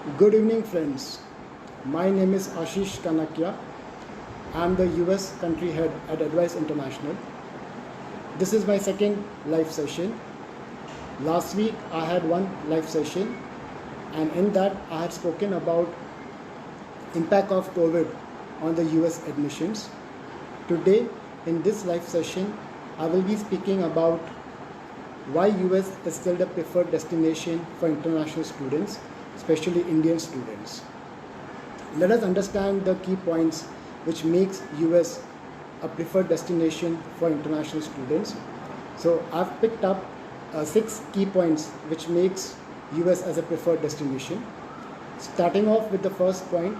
Good evening, friends. My name is Ashish Kanakia. I am the US country head at Advice International. This is my second live session. Last week I had one live session, and in that I had spoken about impact of COVID on the US admissions. Today in this live session I will be speaking about why US is still the preferred destination for international students, especially Indian students. Let us understand the key points which makes US a preferred destination for international students. So I've picked up 6 key points which makes US as a preferred destination. Starting off with the first point,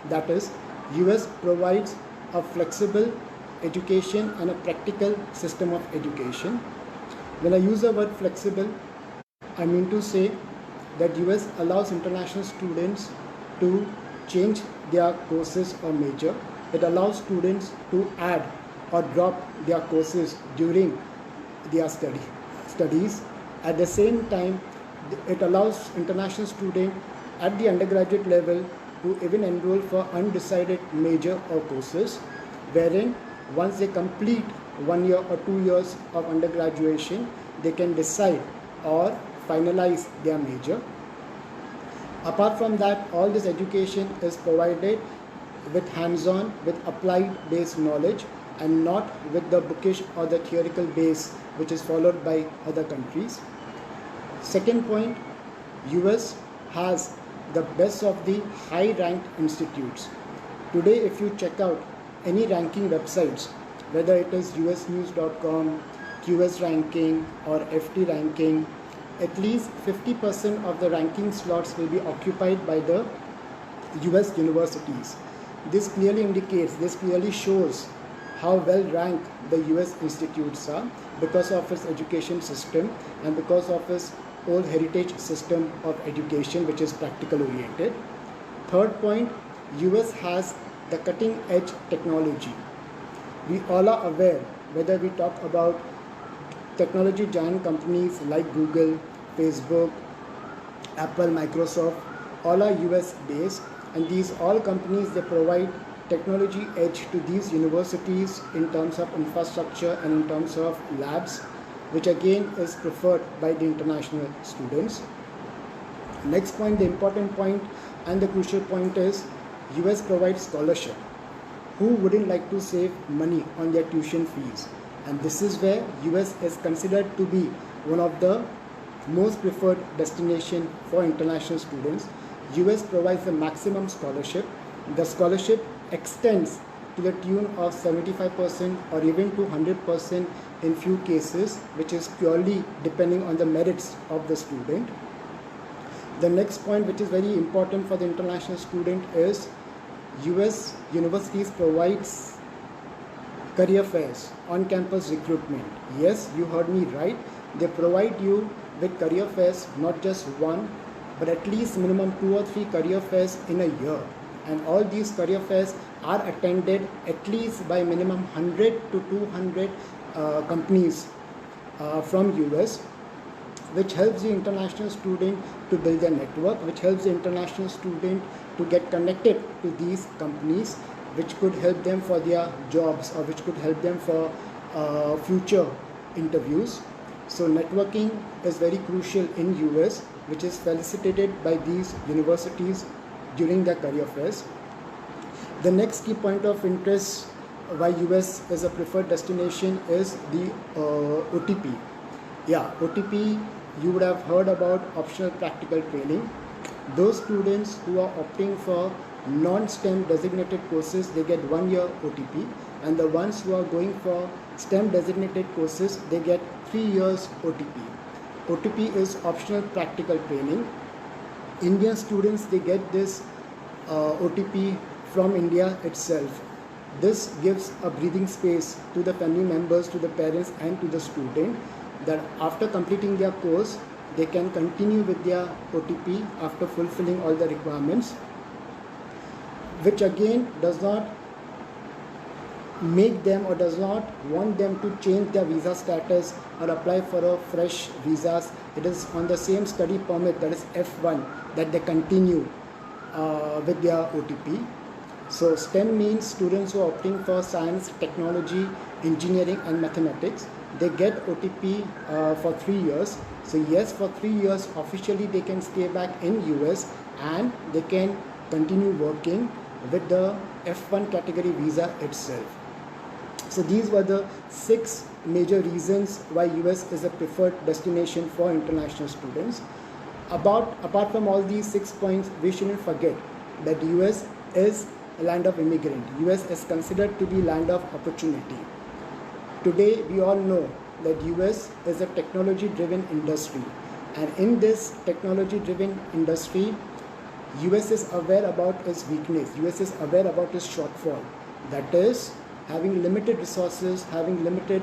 that is US provides a flexible education and a practical system of education. When I use the word flexible, I mean to say that US allows international students to change their courses or major. It allows students to add or drop their courses during their studies. At the same time, it allows international students at the undergraduate level to even enroll for undecided major or courses, wherein once they complete 1 year or 2 years of undergraduation, they can decide or finalize their major. Apart from that, all this education is provided with hands-on, with applied based knowledge, and not with the bookish or the theoretical base which is followed by other countries. Second point, US has the best of the high ranked institutes. Today if you check out any ranking websites, whether it is usnews.com, QS ranking or FT ranking, at least 50% of the ranking slots will be occupied by the US universities. This clearly shows how well ranked the US institutes are because of its education system and because of its old heritage system of education which is practical oriented. Third point, US has the cutting edge technology. We all are aware, whether we talk about technology giant companies like Google, Facebook, Apple, Microsoft, all are US based, and these all companies, they provide technology edge to these universities in terms of infrastructure and in terms of labs, which again is preferred by the international students. Next point, the important point and the crucial point is US provides scholarship. Who wouldn't like to save money on their tuition fees? And this is where US is considered to be one of the most preferred destination for international students. US provides the maximum scholarship. The scholarship extends to the tune of 75% or even to 100% in few cases, which is purely depending on the merits of the student. The next point, which is very important for the international student, is US universities provides career fairs, on-campus recruitment. Yes, you heard me right. They provide you with career fairs, not just one, but at least minimum 2 or 3 career fairs in a year. And all these career fairs are attended at least by minimum 100 to 200 companies from US, which helps the international student to build their network, which helps the international student to get connected to these companies, which could help them for their jobs or which could help them for future interviews. So networking is very crucial in US, which is facilitated by these universities during their career fairs. The next key point of interest why US is a preferred destination is the OTP. Yeah, OTP, you would have heard about optional practical training. Those students who are opting for non-STEM designated courses, they get 1 year OTP, and the ones who are going for STEM designated courses, they get 3 years OTP. OTP is optional practical training. Indian students, they get this OTP from India itself. This gives a breathing space to the family members, to the parents and to the student, that after completing their course, they can continue with their OTP after fulfilling all the requirements, which again does not make them or does not want them to change their visa status or apply for a fresh visas. It is on the same study permit, that is F1, that they continue with their OTP. So STEM means students who are opting for science, technology, engineering and mathematics. They get OTP for 3 years. So yes, for 3 years officially they can stay back in US and they can continue working with the F1 category visa itself. So these were the 6 major reasons why US is a preferred destination for international students. Apart from all these 6 points, we shouldn't forget that US is a land of immigrant. US is considered to be land of opportunity. Today we all know that US is a technology driven industry, and in this technology driven industry US is aware about its weakness, US is aware about its shortfall, that is having limited resources, having limited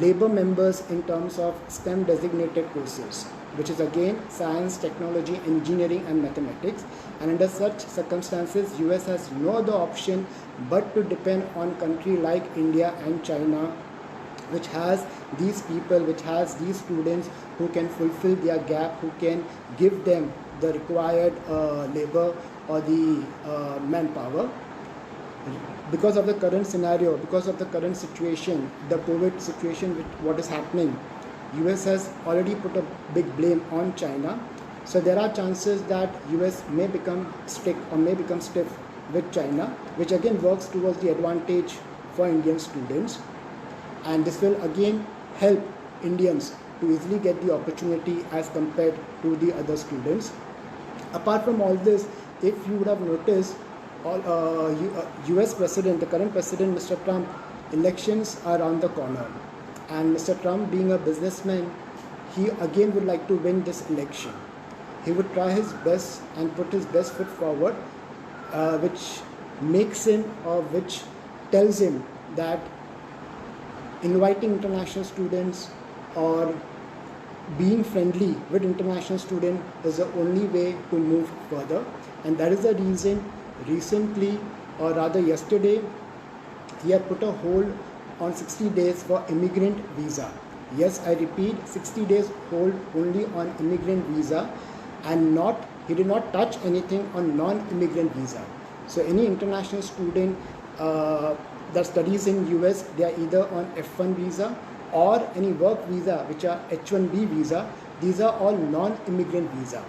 labor members in terms of STEM designated courses, which is again science, technology, engineering and mathematics. And under such circumstances US has no other option but to depend on country like India and China, which has these people, which has these students who can fulfill their gap, who can give them the required labor or the manpower. Because of the current scenario, because of the current situation, the COVID situation, with what is happening, US has already put a big blame on China. So there are chances that US may become strict or may become stiff with China, which again works towards the advantage for Indian students. And this will again help Indians to easily get the opportunity as compared to the other students. Apart from all this, if you would have noticed, US president, the current president, Mr. Trump, elections are around the corner. And Mr. Trump, being a businessman, he again would like to win this election. He would try his best and put his best foot forward, which makes him or which tells him that inviting international students or being friendly with international students is the only way to move further. And that is the reason recently, or rather yesterday, he had put a hold on 60 days for immigrant visa. Yes, I repeat, 60 days hold only on immigrant visa, and he did not touch anything on non-immigrant visa. So any international student that studies in US, they are either on F1 visa or any work visa, which are H1B visa. These are all non-immigrant visa.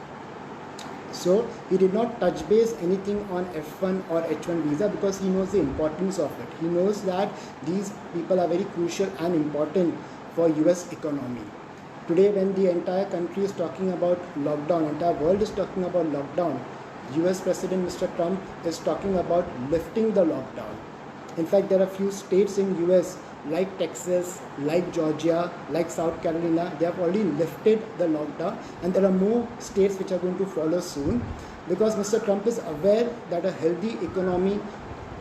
So he did not touch base anything on F1 or H1 visa because he knows the importance of it. He knows that these people are very crucial and important for US economy. Today, when the entire country is talking about lockdown, entire world is talking about lockdown, US President Mr. Trump is talking about lifting the lockdown. In fact, there are few states in US like Texas, like Georgia, like South Carolina, they have already lifted the lockdown, and there are more states which are going to follow soon, because Mr. Trump is aware that a healthy economy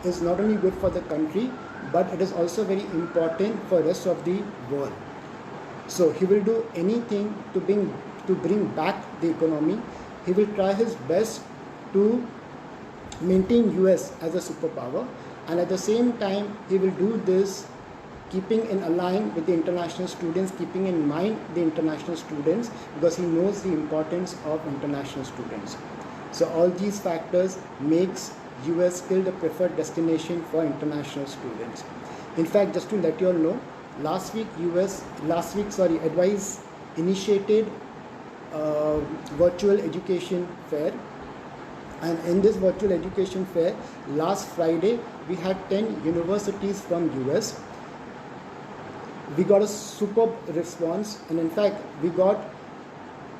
is not only good for the country, but it is also very important for the rest of the world. So he will do anything to bring back the economy. He will try his best to maintain US as a superpower, and at the same time he will do this keeping in line with the international students, keeping in mind the international students, because he knows the importance of international students. So all these factors makes US still the preferred destination for international students. In fact, just to let you all know, last week Advise initiated a virtual education fair, and in this virtual education fair last Friday we had 10 universities from US. We got a superb response, and in fact we got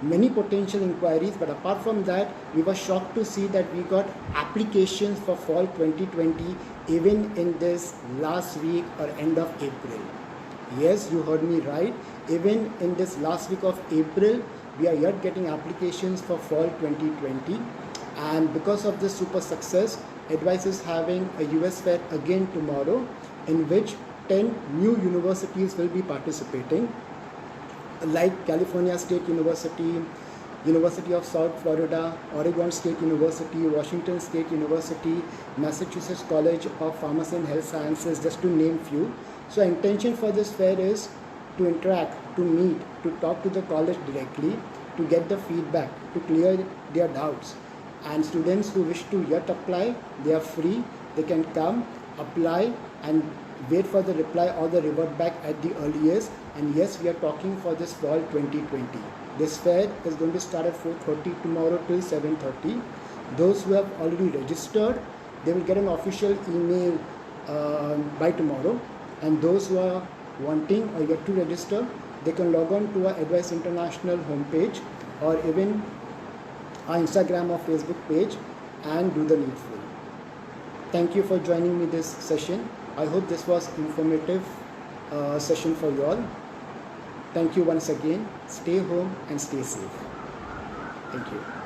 many potential inquiries, but apart from that we were shocked to see that we got applications for fall 2020 even in this last week or end of April. Yes, you heard me right, even in this last week of April we are yet getting applications for fall 2020. And because of this super success, Advise is having a US fair again tomorrow, in which 10 new universities will be participating, like California State University, University of South Florida, Oregon State University, Washington State University, Massachusetts College of Pharmacy and Health Sciences, just to name few. So intention for this fair is to interact, to meet, to talk to the college directly, to get the feedback, to clear their doubts. And students who wish to yet apply, they are free. They can come, apply, and wait for the reply or the revert back at the earliest. And yes, we are talking for this fall 2020. This fair is going to start at 4:30 tomorrow till 7:30. Those who have already registered, they will get an official email by tomorrow. And those who are wanting or yet to register, they can log on to our Advice International homepage or even our Instagram or Facebook page and do the needful. Thank you for joining me this session. I hope this was informative session for you all. Thank you once again. Stay home and stay safe. Thank you.